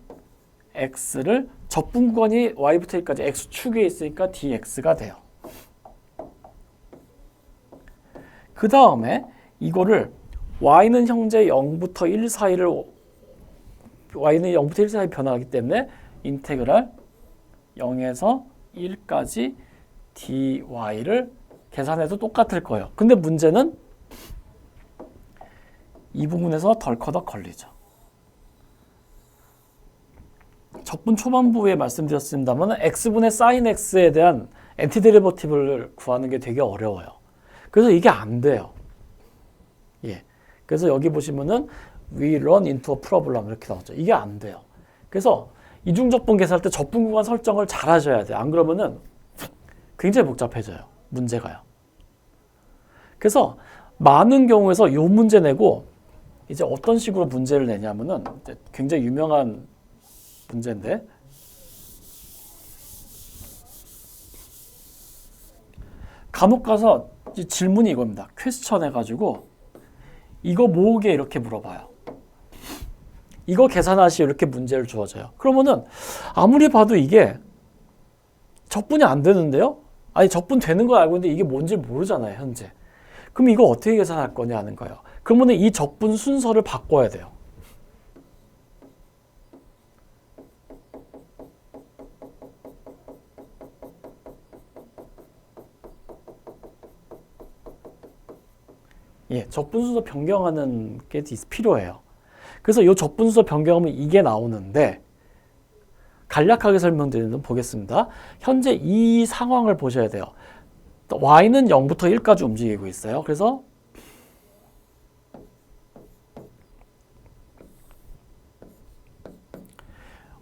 x를 접분 구간이 y부터 1까지 x축에 있으니까 dx가 돼요. 그 다음에 이거를 y는 현재 0부터 1 사이를 y는 0부터 1 사이 변화하기 때문에 인테그랄 0에서 1까지 dy를 계산해도 똑같을 거예요. 근데 문제는 이 부분에서 덜커덕 걸리죠. 적분 초반부에 말씀드렸습니다만 x분의 sin x에 대한 엔티데리버티브를 구하는 게 되게 어려워요. 그래서 이게 안 돼요. 예. 그래서 여기 보시면은 we run into a problem 이렇게 나오죠. 이게 안 돼요. 그래서 이중적분 계산할 때 적분 구간 설정을 잘 하셔야 돼요. 안 그러면은 굉장히 복잡해져요. 문제가요. 그래서 많은 경우에서 이 문제 내고 이제 어떤 식으로 문제를 내냐면은 굉장히 유명한 문제인데 간혹 가서 질문이 이겁니다. 퀘스천 해가지고 이거 모으게 이렇게 물어봐요. 이거 계산하시 이렇게 문제를 주어져요. 그러면은 아무리 봐도 이게 적분이 안 되는데요? 아니 적분 되는 걸 알고 있는데 이게 뭔지 모르잖아요, 현재. 그럼 이거 어떻게 계산할 거냐 하는 거예요. 그러면은 이 적분 순서를 바꿔야 돼요. 예, 적분 순서 변경하는 게 필요해요. 그래서 이 적분 순서 변경하면 이게 나오는데 간략하게 설명드리는 건 보겠습니다. 현재 이 상황을 보셔야 돼요. y는 0부터 1까지 움직이고 있어요. 그래서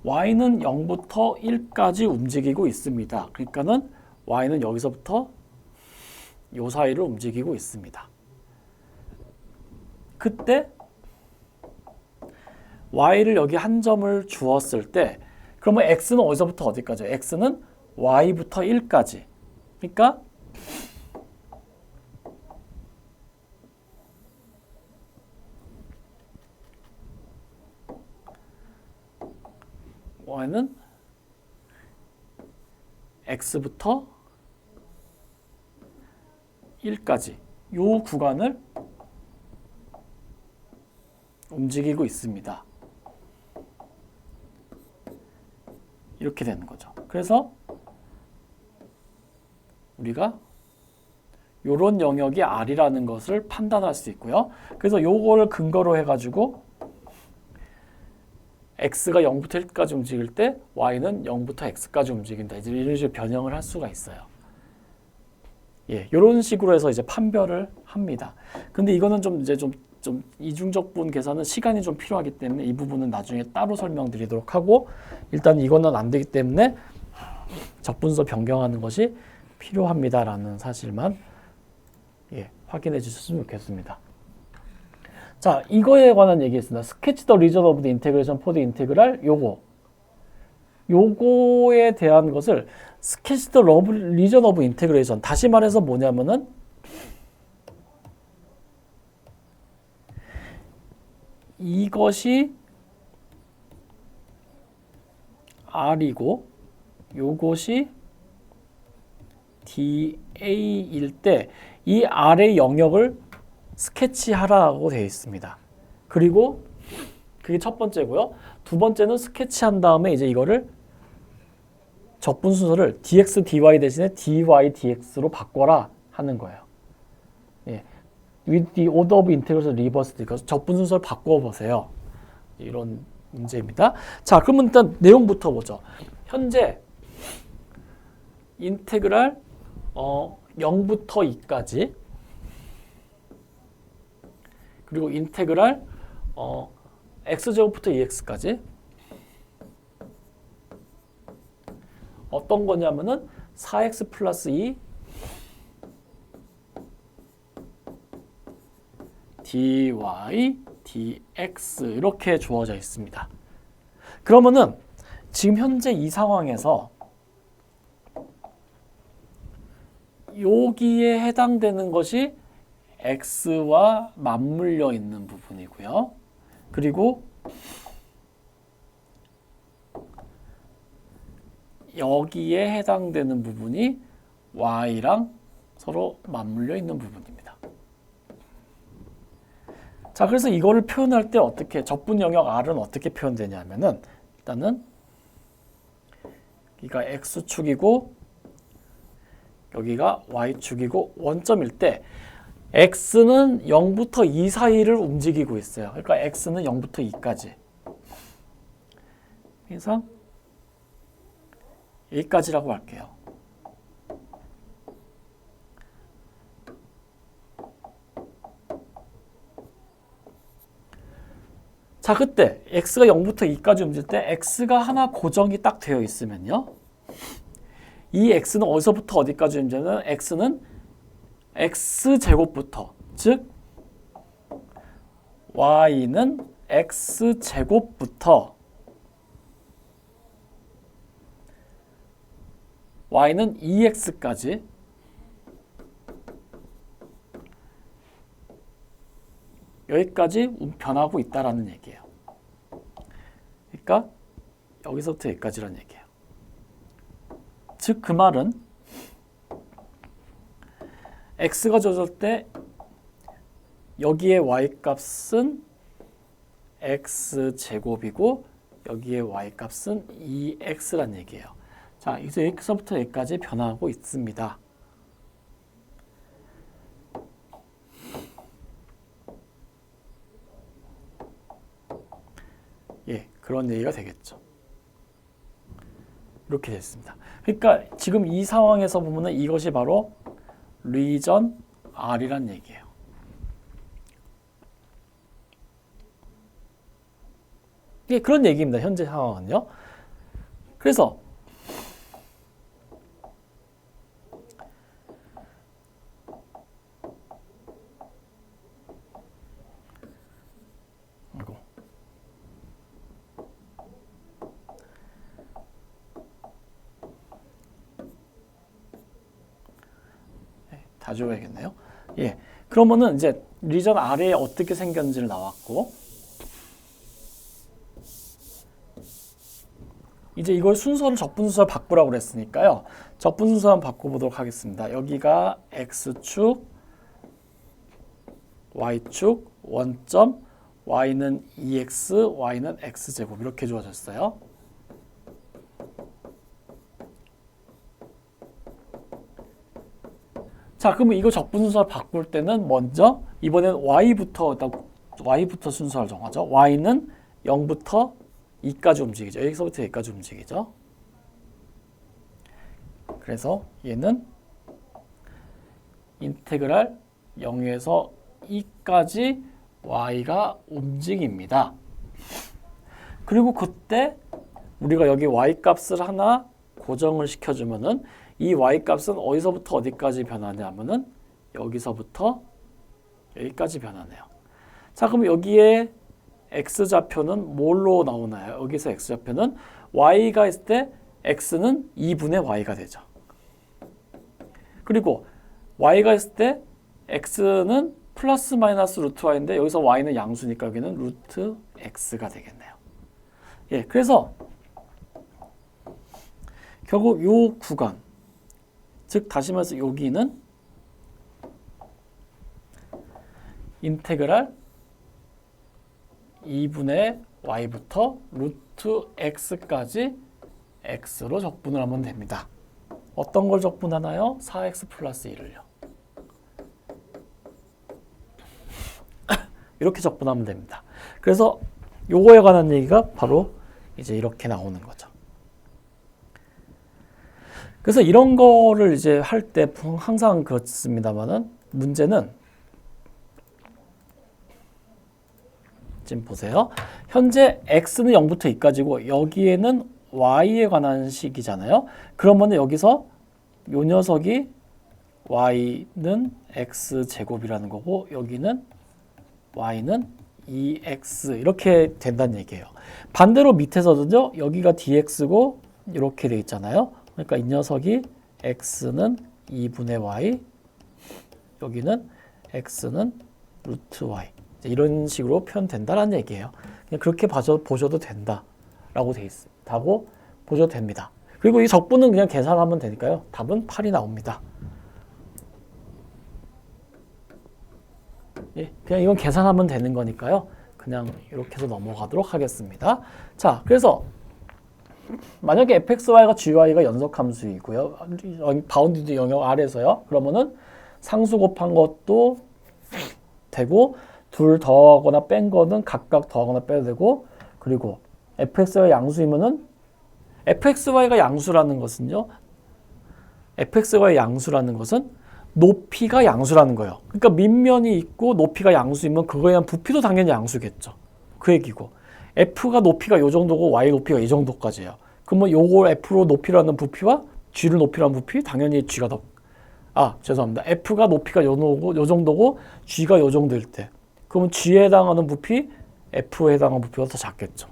y는 0부터 1까지 움직이고 있습니다. 그러니까는 y는 여기서부터 요 사이를 움직이고 있습니다. 그때 y를 여기 한 점을 주었을 때 그러면 x는 어디서부터 어디까지요? x는 y부터 1까지. 그러니까 y는 x부터 1까지 요 구간을 움직이고 있습니다. 이렇게 되는 거죠. 그래서 우리가 요런 영역이 R이라는 것을 판단할 수 있고요. 그래서 요거를 근거로 해가지고 X가 0부터 1까지 움직일 때 Y는 0부터 X까지 움직인다. 이제 이런 식으로 변형을 할 수가 있어요. 예, 요런 식으로 해서 이제 판별을 합니다. 근데 이거는 좀 이중적분 계산은 시간이 좀 필요하기 때문에 이 부분은 나중에 따로 설명드리도록 하고 일단 이거는 안 되기 때문에 적분서 변경하는 것이 필요합니다라는 사실만 확인해 주셨으면 좋겠습니다. 자, 이거에 관한 얘기했습니다. Sketch the region of the integration for the integral 요거에 대한 것을 Sketch the region of integration 다시 말해서 뭐냐면은 이것이 R이고 요것이 DA일 때 이 R의 영역을 스케치하라고 되어 있습니다. 그리고 그게 첫 번째고요. 두 번째는 스케치한 다음에 이제 이거를 적분 순서를 dx, dy 대신에 dy, dx로 바꿔라 하는 거예요. 예. With the order of integrals reversed. 적분 순서를 바꿔보세요. 이런 문제입니다. 자, 그러면 일단 내용부터 보죠. 현재 인테그랄 0부터 2까지 그리고 인테그랄 x제곱부터 2x까지 어떤 거냐면은 4x 플러스 2 dy, dx 이렇게 주어져 있습니다. 그러면은 지금 현재 이 상황에서 여기에 해당되는 것이 x와 맞물려 있는 부분이고요. 그리고 여기에 해당되는 부분이 y랑 서로 맞물려 있는 부분입니다. 자, 그래서 이거를 표현할 때 어떻게, 적분 영역 R은 어떻게 표현되냐면은, 일단은 여기가 x축이고 여기가 y축이고 원점일 때 x는 0부터 2 사이를 움직이고 있어요. 그러니까 x는 0부터 2까지. 그래서 여기까지라고 할게요. 자, 그때 x가 0부터 2까지 움직일 때 x가 하나 고정이 딱 되어 있으면요. 이 x는 어디서부터 어디까지 움직이냐면 x는 x제곱부터, 즉 y는 x제곱부터 y는 2x까지 여기까지 변하고 있다라는 얘기예요. 그러니까 여기서부터 여기까지라는 얘기예요. 즉 그 말은 x가 줬을 때 여기에 y값은 x제곱이고 여기에 y값은 2x란 얘기예요. 자, 이제 여기서부터 여기까지 변하고 있습니다. 예, 그런 얘기가 되겠죠. 이렇게 됐습니다. 그러니까 지금 이 상황에서 보면은 이것이 바로 리전 R이란 얘기예요. 예, 그런 얘기입니다. 현재 상황은요. 그래서 다 지워야겠네요. 예, 그러면은 이제 리전 R에 어떻게 생겼는지를 나왔고, 이제 이걸 순서를 적분 순서를 바꾸라고 그랬으니까요. 적분 순서 한번 바꿔보도록 하겠습니다. 여기가 x축, y축, 원점, y는 2x, y는 x제곱 이렇게 주어졌어요. 자, 그러면 이거 적분 순서를 바꿀 때는 먼저 이번엔 y부터 순서를 정하죠. y는 0부터 2까지 움직이죠. 여기서부터 여기까지 움직이죠. 그래서 얘는 인테그랄 0에서 2까지 y가 움직입니다. 그리고 그때 우리가 여기 y값을 하나 고정을 시켜주면은 이 y값은 어디서부터 어디까지 변하냐면은 여기서부터 여기까지 변하네요. 자, 그럼 여기에 x좌표는 뭘로 나오나요? 여기서 x좌표는 y가 있을 때 x는 2분의 y가 되죠. 그리고 y가 있을 때 x는 플러스 마이너스 루트 y인데 여기서 y는 양수니까 여기는 루트 x가 되겠네요. 예, 그래서 결국 요 구간, 즉 다시 말해서 여기는 인테그랄 2분의 y부터 루트 x까지 x로 적분을 하면 됩니다. 어떤 걸 적분하나요? 4x 플러스 1을요. 이렇게 적분하면 됩니다. 그래서 요거에 관한 얘기가 바로 이제 이렇게 나오는 거죠. 그래서 이런 거를 이제 할 때 항상 그렇습니다만은 문제는 지금 보세요. 현재 x는 0부터 2까지고 여기에는 y에 관한 식이잖아요. 그러면 여기서 요 녀석이 y는 x제곱이라는 거고 여기는 y는 2x 이렇게 된다는 얘기예요. 반대로 밑에서도요. 여기가 dx고 이렇게 돼 있잖아요. 그러니까 이 녀석이 x는 2분의 y, 여기는 x는 루트 y. 이런 식으로 표현된다라는 얘기예요. 그냥 그렇게 보셔도 된다라고 돼 있다고 보셔도 됩니다. 그리고 이 적분은 그냥 계산하면 되니까요. 답은 8이 나옵니다. 예, 그냥 이건 계산하면 되는 거니까요. 그냥 이렇게 해서 넘어가도록 하겠습니다. 자, 그래서 만약에 fxy가 gy가 연속함수이고요. 바운디드 영역 아래서요. 그러면은 상수 곱한 것도 되고 둘 더하거나 뺀 거는 각각 더하거나 빼도 되고 그리고 fxy가 양수이면은 fxy가 양수라는 것은요. fxy가 양수라는 것은 높이가 양수라는 거예요. 그러니까 밑면이 있고 높이가 양수이면 그거에 대한 부피도 당연히 양수겠죠. 그 얘기고 f가 높이가 요 정도고 y 높이가 이 정도까지예요. 그러면 요걸 f로 높이라는 부피와 g를 높이라는 부피 당연히 g가 더 죄송합니다. f가 높이가 요 정도고 g가 요 정도일 때 그러면 g에 해당하는 부피 f에 해당하는 부피가 더 작겠죠.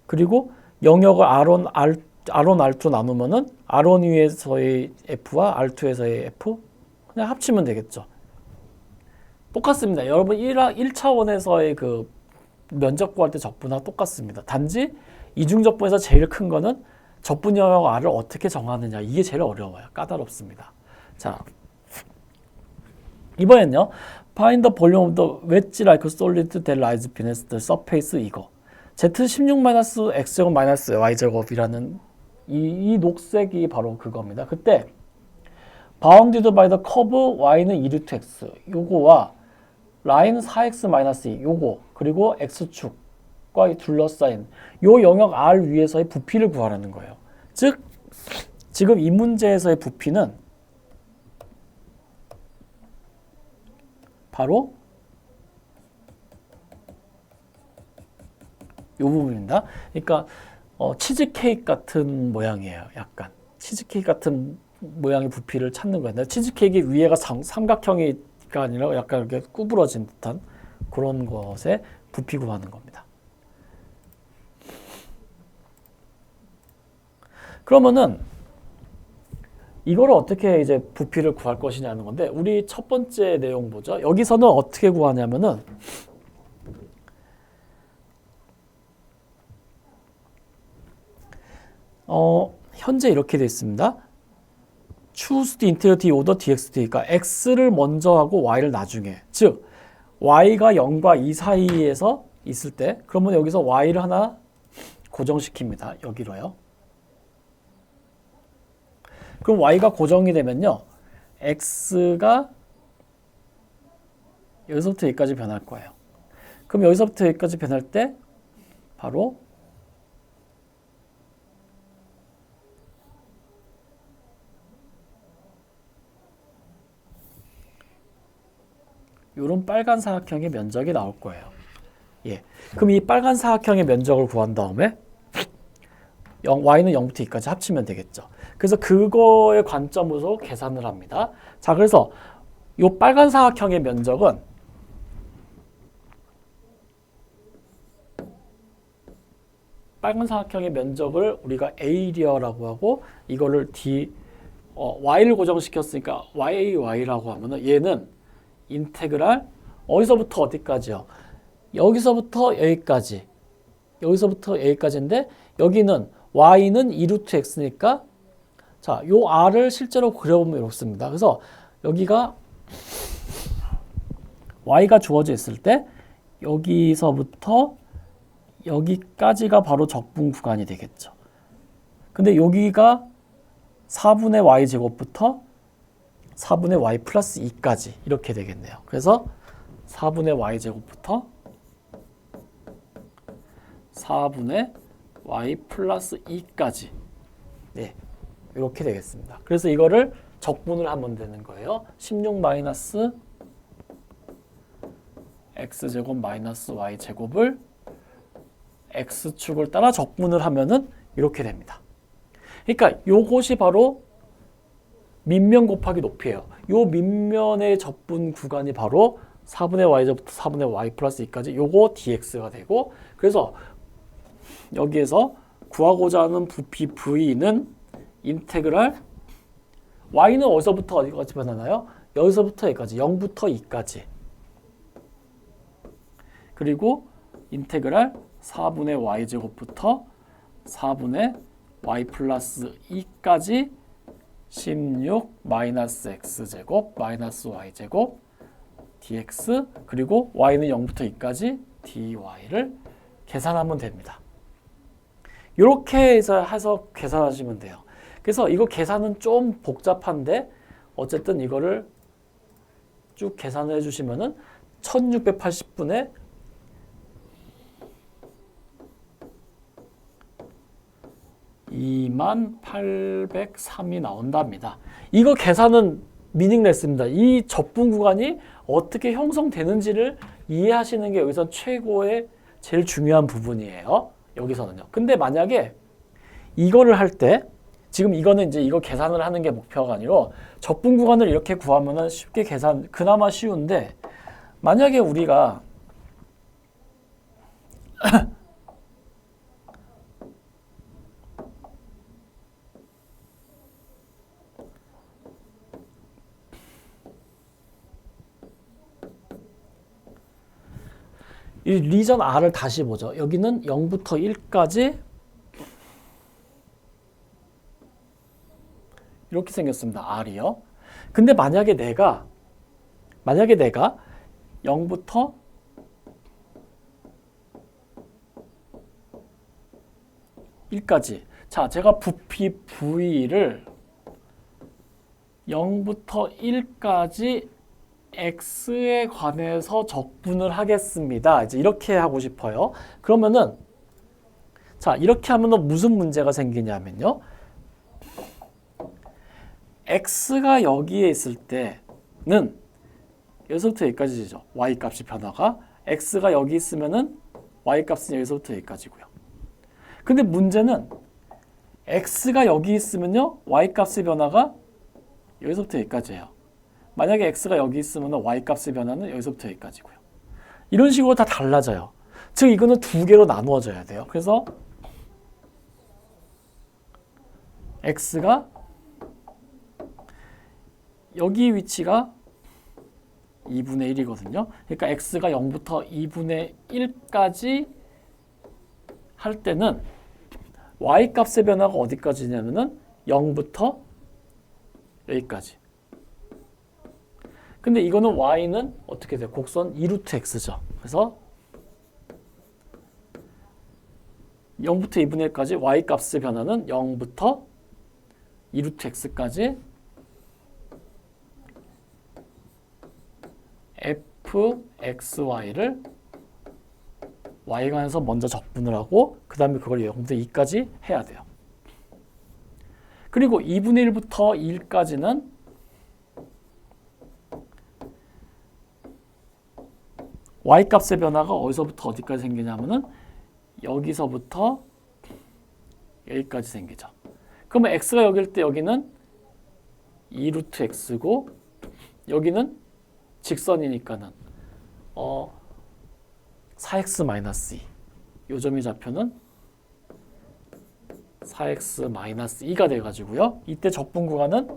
그리고 영역을 R1, R2 나누면은 R1 위에서의 F와 R2에서의 F 그냥 합치면 되겠죠. 똑같습니다. 여러분 1차원에서의 그 면적 구할 때 적분하고 똑같습니다. 단지 이중적분에서 제일 큰 거는 적분 영역 R을 어떻게 정하느냐 이게 제일 어려워요. 까다롭습니다. 자, 이번엔요. Find the volume of the wedge like solid that lies beneath the surface 이거. Z16-X제곱-Y제곱이라는 이 녹색이 바로 그겁니다. 그때 bounded by the curve y는 2루트 x 요거와 라인 4x-2 요거 그리고 x축과 둘러싸인 요 영역 R 위에서의 부피를 구하라는 거예요. 즉 지금 이 문제에서의 부피는 바로 이 부분입니다. 그러니까 치즈케이크 같은 모양이에요. 약간 치즈케이크 같은 모양의 부피를 찾는 거예요. 치즈케이크 위에가 삼각형이가 아니라 약간 이렇게 구부러진 듯한 그런 것에 부피 구하는 겁니다. 그러면은 이거를 어떻게 이제 부피를 구할 것이냐는 건데 우리 첫 번째 내용 보죠. 여기서는 어떻게 구하냐면은 현재 이렇게 되어 있습니다. choose the integral d over dx dt. 그러니까 x를 먼저 하고 y를 나중에. 즉 y가 0과 2 사이에서 있을 때 그러면 여기서 y를 하나 고정시킵니다. 여기로요. 그럼 y가 고정이 되면요. x가 여기서부터 여기까지 변할 거예요. 그럼 여기서부터 여기까지 변할 때 바로 이런 빨간 사각형의 면적이 나올 거예요. 예. 그럼 이 빨간 사각형의 면적을 구한 다음에 y는 0부터 2까지 합치면 되겠죠. 그래서 그거의 관점으로 계산을 합니다. 자, 그래서 이 빨간 사각형의 면적은 빨간 사각형의 면적을 우리가 A리어라고 하고 이거를 Y를 고정시켰으니까 YAY라고 하면은 얘는 인테그랄 어디서부터 어디까지요? 여기서부터 여기까지. 여기서부터 여기까지인데 여기는 y는 2루트 x니까 자, 요 r을 실제로 그려보면 이렇습니다. 그래서 여기가 y가 주어져 있을 때 여기서부터 여기까지가 바로 적분 구간이 되겠죠. 근데 여기가 4분의 y제곱부터 4분의 y 플러스 2까지 이렇게 되겠네요. 그래서 4분의 y제곱부터 4분의 y 플러스 2까지 네, 이렇게 되겠습니다. 그래서 이거를 적분을 하면 되는 거예요. 16 마이너스 x제곱 마이너스 y제곱을 x축을 따라 적분을 하면은 이렇게 됩니다. 그러니까 요것이 바로 밑면 곱하기 높이에요. 요 밑면의 적분 구간이 바로 4분의 y제부터 4분의 y 플러스 2까지 요거 dx가 되고, 그래서 여기에서 구하고자 하는 부피 v는 인테그랄 y는 어디서부터 어디까지 변하나요? 여기서부터 여기까지 0부터 2까지, 그리고 인테그랄 4분의 y제곱부터 4분의 y 플러스 2까지 16 마이너스 x제곱 마이너스 y제곱 dx, 그리고 y는 0부터 2까지 dy를 계산하면 됩니다. 이렇게 해서 계산하시면 돼요. 그래서 이거 계산은 좀 복잡한데 어쨌든 이거를 쭉 계산을 해주시면은 1680분의 2803이 나온답니다. 이거 계산은 미닝레스입니다. 이 접분 구간이 어떻게 형성되는지를 이해하시는 게 여기서 최고의 제일 중요한 부분이에요. 여기서는요. 근데 만약에 이거를 할 때, 지금 이거는 이제 이거 계산을 하는 게 목표가 아니라 접분 구간을 이렇게 구하면은 쉽게 계산, 그나마 쉬운데, 만약에 우리가 이 리전 R을 다시 보죠. 여기는 0부터 1까지 이렇게 생겼습니다. R이요. 근데 만약에 내가 0부터 (1까지) 자, 제가 부피 V를 0부터 1까지 x에 관해서 적분을 하겠습니다. 이제 이렇게 하고 싶어요. 그러면은 자, 이렇게 하면은 무슨 문제가 생기냐면요. x가 여기에 있을 때는 여기서부터 여기까지죠. y 값이 변화가. x가 여기 있으면은 y 값은 여기서부터 여기까지고요. 근데 문제는 x가 여기 있으면요. y 값의 변화가 여기서부터 여기까지예요. 만약에 x가 여기 있으면 y 값의 변화는 여기서부터 여기까지고요. 이런 식으로 다 달라져요. 즉 이거는 두 개로 나누어져야 돼요. 그래서 x가 여기 위치가 2분의 1이거든요. 그러니까 x가 0부터 2분의 1까지 할 때는 y 값의 변화가 어디까지냐면은 0부터 여기까지. 근데 이거는 y는 어떻게 돼요? 곡선 2루트 x죠. 그래서 0부터 2분의 1까지 y 값의 변화는 0부터 2루트 x까지 fxy를 y에 관해서 먼저 적분을 하고 그 다음에 그걸 0부터 2까지 해야 돼요. 그리고 2분의 1부터 1까지는 y 값의 변화가 어디서부터 어디까지 생기냐면은 여기서부터 여기까지 생기죠. 그러면 x가 여기일 때 여기는 2루트 x고 여기는 직선이니까는 4x-2 요점이 좌표는 4x-2가 돼가지고요. 이때 적분 구간은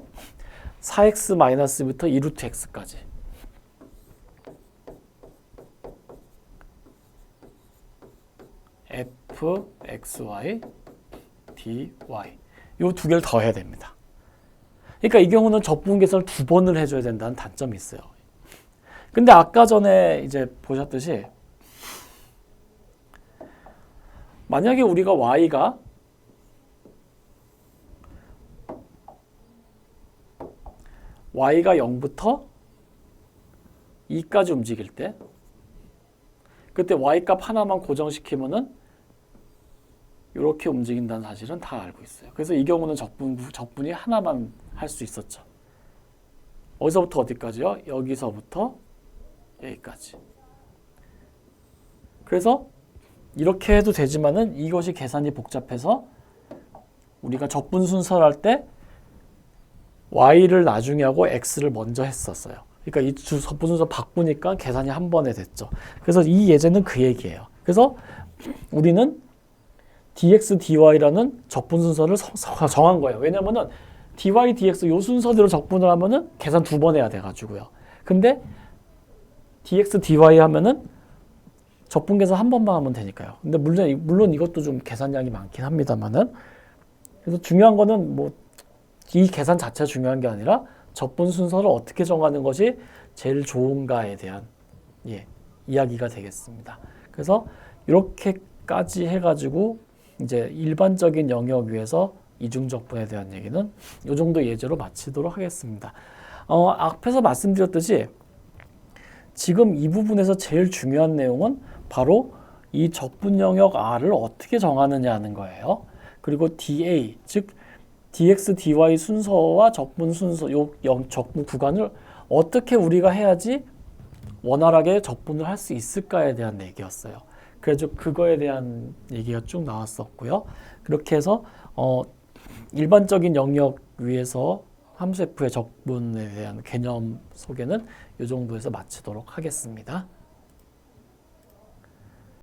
4x-2부터 2루트 x까지. fxy dy 요 두 개를 더해야 됩니다. 그러니까 이 경우는 적분 계산을 두 번을 해줘야 된다는 단점이 있어요. 근데 아까 전에 이제 보셨듯이 만약에 우리가 y가 y가 0부터 2까지 움직일 때 그때 y 값 하나만 고정시키면은 이렇게 움직인다는 사실은 다 알고 있어요. 그래서 이 경우는 적분이 하나만 할 수 있었죠. 어디서부터 어디까지요? 여기서부터 여기까지. 그래서 이렇게 해도 되지만은 이것이 계산이 복잡해서 우리가 적분 순서를 할 때 y를 나중에 하고 x를 먼저 했었어요. 그러니까 이 적분 순서 바꾸니까 계산이 한 번에 됐죠. 그래서 이 예제는 그 얘기예요. 그래서 우리는 dx, dy라는 적분 순서를 정한 거예요. 왜냐면은 dy, dx 요 순서대로 적분을 하면은 계산 두 번 해야 돼가지고요. 근데 dx, dy 하면은 적분 계산 한 번만 하면 되니까요. 근데 물론 이것도 좀 계산량이 많긴 합니다만은, 그래서 중요한 거는 뭐 이 계산 자체가 중요한 게 아니라 적분 순서를 어떻게 정하는 것이 제일 좋은가에 대한 이야기가 되겠습니다. 그래서 이렇게까지 해가지고 이제 일반적인 영역 위에서 이중적분에 대한 얘기는 이 정도 예제로 마치도록 하겠습니다. 앞에서 말씀드렸듯이 지금 이 부분에서 제일 중요한 내용은 바로 이 적분 영역 R을 어떻게 정하느냐 하는 거예요. 그리고 dA, 즉 dx, dy 순서와 적분 순서, 요 적분 구간을 어떻게 우리가 해야지 원활하게 적분을 할 수 있을까에 대한 얘기였어요. 그래서 그거에 대한 얘기가 쭉 나왔었고요. 그렇게 해서 일반적인 영역 위에서 함수 F의 적분에 대한 개념 소개는 이 정도에서 마치도록 하겠습니다.